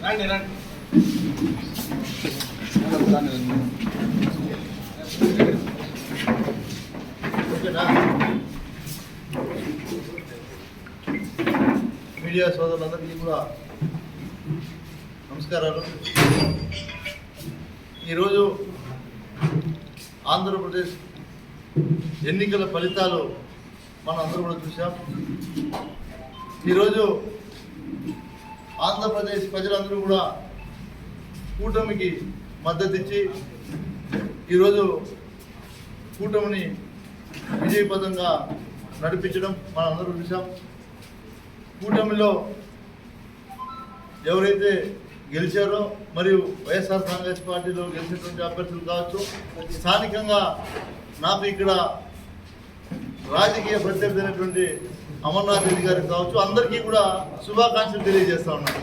Media సోదరులందరికీ కూడా నమస్కారాలు. ఈరోజు ఆంధ్రప్రదేశ్ ఎన్నికల ఫలితాలు మనం అందరూ కూడా చూసాం. ఈరోజు ఆంధ్రప్రదేశ్ ప్రజలందరూ కూడా కూటమికి మద్దతు ఇచ్చి ఈరోజు కూటమిని విజయపదంగా నడిపించడం మనం అందరూ చూసాం. కూటమిలో ఎవరైతే గెలిచారో మరియు వైఎస్ఆర్ కాంగ్రెస్ పార్టీలో గెలిచినటువంటి అభ్యర్థులు కావచ్చు, స్థానికంగా నాకు ఇక్కడ రాజకీయ ప్రత్యర్థి అయినటువంటి అమర్నాథ్ రెడ్డి గారికి కావచ్చు, అందరికీ కూడా శుభాకాంక్షలు తెలియజేస్తా ఉన్నాను.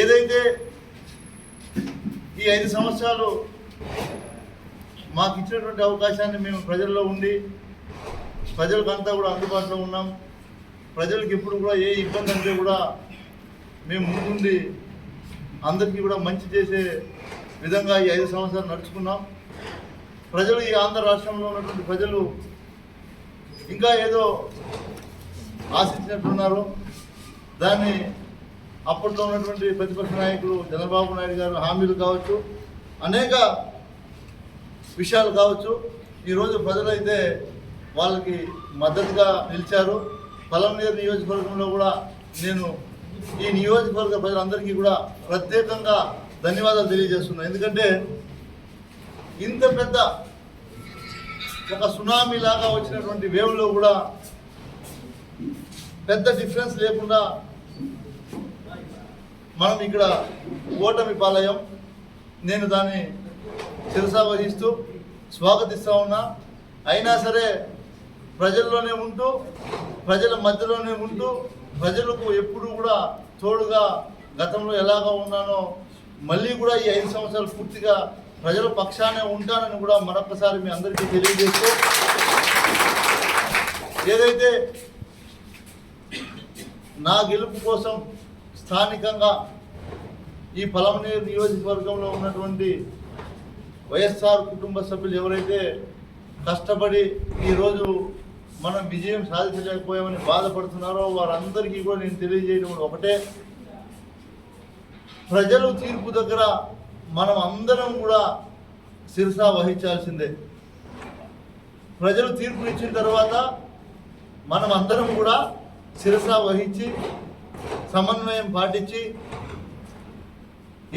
ఏదైతే ఈ 5 సంవత్సరాలు మాకు ఇచ్చినటువంటి అవకాశాన్ని మేము ప్రజల్లో ఉండి ప్రజలకంతా కూడా అందుబాటులో ఉన్నాం. ప్రజలకు ఎప్పుడు కూడా ఏ ఇబ్బంది అంటే కూడా మేము ముందుండి అందరికీ కూడా మంచి చేసే విధంగా ఈ 5 సంవత్సరాలు నడుచుకున్నాం. ప్రజలు, ఈ ఆంధ్ర రాష్ట్రంలో ఉన్నటువంటి ప్రజలు ఇంకా ఏదో ఆశించినట్టున్నారు. దాన్ని అప్పట్లో ఉన్నటువంటి ప్రతిపక్ష నాయకులు చంద్రబాబు నాయుడు గారు హామీలు కావచ్చు, అనేక విషయాలు కావచ్చు, ఈరోజు ప్రజలైతే వాళ్ళకి మద్దతుగా నిలిచారు. పలమనేరు నియోజకవర్గంలో కూడా నేను ఈ నియోజకవర్గ ప్రజలందరికీ కూడా ప్రత్యేకంగా ధన్యవాదాలు తెలియజేస్తున్నాను. ఎందుకంటే ఇంత పెద్ద ఒక సునామీ లాగా వచ్చినటువంటి వేవ్లో కూడా పెద్ద డిఫరెన్స్ లేకుండా మనం ఇక్కడ ఓటమి పాలయం. నేను దాన్ని శిరసా వహిస్తూ స్వాగతిస్తూ ఉన్నా. అయినా సరే ప్రజల్లోనే ఉంటూ, ప్రజల మధ్యలోనే ఉంటూ, ప్రజలకు ఎప్పుడు కూడా తోడుగా గతంలో ఎలాగా ఉన్నానో మళ్ళీ కూడా ఈ 5 సంవత్సరాలు పూర్తిగా ప్రజల పక్షానే ఉంటానని కూడా మరొకసారి మీ అందరికీ తెలియజేస్తూ, ఏదైతే నా గెలుపు కోసం స్థానికంగా ఈ పలమనేరు నియోజకవర్గంలో ఉన్నటువంటి వైఎస్ఆర్ కుటుంబ సభ్యులు ఎవరైతే కష్టపడి ఈరోజు మనం విజయం సాధించలేకపోయామని బాధపడుతున్నారో వారందరికీ కూడా నేను తెలియజేయడం ఒకటే, ప్రజలు తీర్పు దగ్గర మనం అందరం కూడా శిరసా వహించాల్సిందే. ప్రజలు తీర్పు ఇచ్చిన తర్వాత మనం అందరం కూడా శిరసా వహించి సమన్వయం పాటించి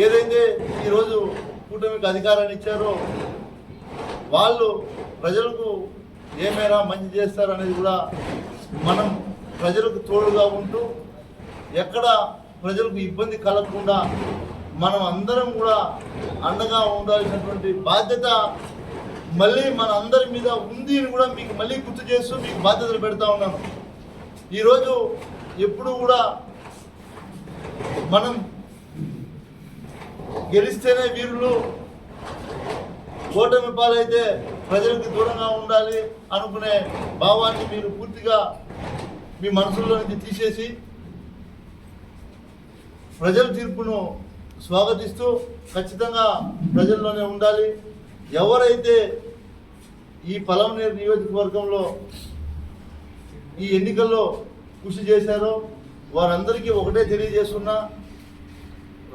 ఏదైతే ఈరోజు కూటమికి అధికారాన్ని ఇచ్చారో వాళ్ళు ప్రజలకు ఏ మేర మంచి చేస్తారనేది కూడా మనం ప్రజలకు తోడుగా ఉంటూ ఎక్కడ ప్రజలకు ఇబ్బంది కలగకుండా మనం అందరం కూడా అండగా ఉండాల్సినటువంటి బాధ్యత మళ్ళీ మన అందరి మీద ఉంది అని కూడా మీకు మళ్ళీ గుర్తు చేస్తూ మీకు బాధ్యతలు పెడతా ఉన్నాను. ఈరోజు ఎప్పుడు కూడా మనం గెలిస్తేనే వీరులు, ఓటమి పాలైతే ప్రజలకు దూరంగా ఉండాలి అనుకునే భావాన్ని మీరు పూర్తిగా మీ మనసులో నుంచి తీసేసి ప్రజల తీర్పును స్వాగతిస్తూ ఖచ్చితంగా ప్రజల్లోనే ఉండాలి. ఎవరైతే ఈ పలమనేరు నియోజకవర్గంలో ఈ ఎన్నికల్లో కృషి చేశారో వారందరికీ ఒకటే తెలియజేస్తున్నా,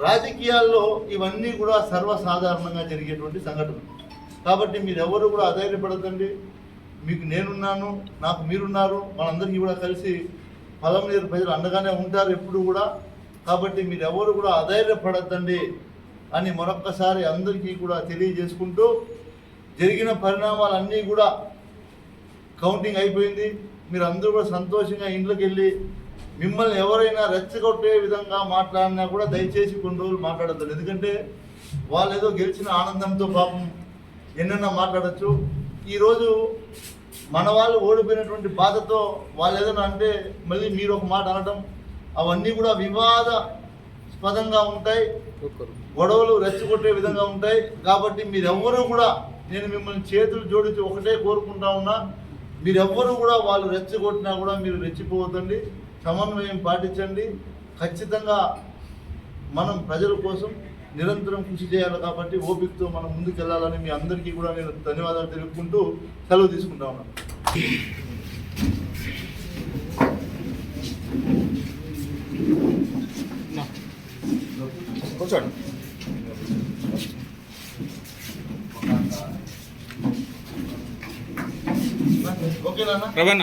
రాజకీయాల్లో ఇవన్నీ కూడా సర్వసాధారణంగా జరిగేటువంటి సంఘటన. కాబట్టి మీరెవరు కూడా అధైర్యపడద్దండి. మీకు నేనున్నాను, నాకు మీరున్నారు, మనందరికీ కూడా కలిసి పలమనేరు ప్రజలు అండగానే ఉంటారు ఎప్పుడు కూడా. కాబట్టి మీరెవరు కూడా అధైర్యపడద్దండి అని మరొక్కసారి అందరికీ కూడా తెలియజేసుకుంటూ, జరిగిన పరిణామాలన్నీ కూడా కౌంటింగ్ అయిపోయింది. మీరు అందరూ కూడా సంతోషంగా ఇంట్లోకి వెళ్ళి మిమ్మల్ని ఎవరైనా రెచ్చగొట్టే విధంగా మాట్లాడినా కూడా దయచేసి కొన్ని రోజులు మాట్లాడద్దు. ఎందుకంటే వాళ్ళు ఏదో గెలిచిన ఆనందంతో పాపం ఎన్నైనా మాట్లాడచ్చు. ఈరోజు మన వాళ్ళు ఓడిపోయినటువంటి బాధతో వాళ్ళు ఏదైనా అంటే మళ్ళీ మీరు ఒక మాట అనడం, అవన్నీ కూడా వివాదాస్పదంగా ఉంటాయి, గొడవలు రెచ్చగొట్టే విధంగా ఉంటాయి. కాబట్టి మీరెవ్వరూ కూడా, నేను మిమ్మల్ని చేతులు జోడించి ఒకటే కోరుకుంటా ఉన్నా, మీరెవ్వరూ కూడా వాళ్ళు రెచ్చగొట్టినా కూడా మీరు రెచ్చిపోవద్దండి. సమన్వయం పాటించండి. ఖచ్చితంగా మనం ప్రజల కోసం నిరంతరం కృషి చేయాలి. కాబట్టి ఓపికతో మనం ముందుకెళ్లాలని మీ అందరికీ కూడా నేను ధన్యవాదాలు తెలుపుకుంటూ సెలవు తీసుకుంటా ఉన్నాను. కూర్చోండి. ఓకేనా? రవణ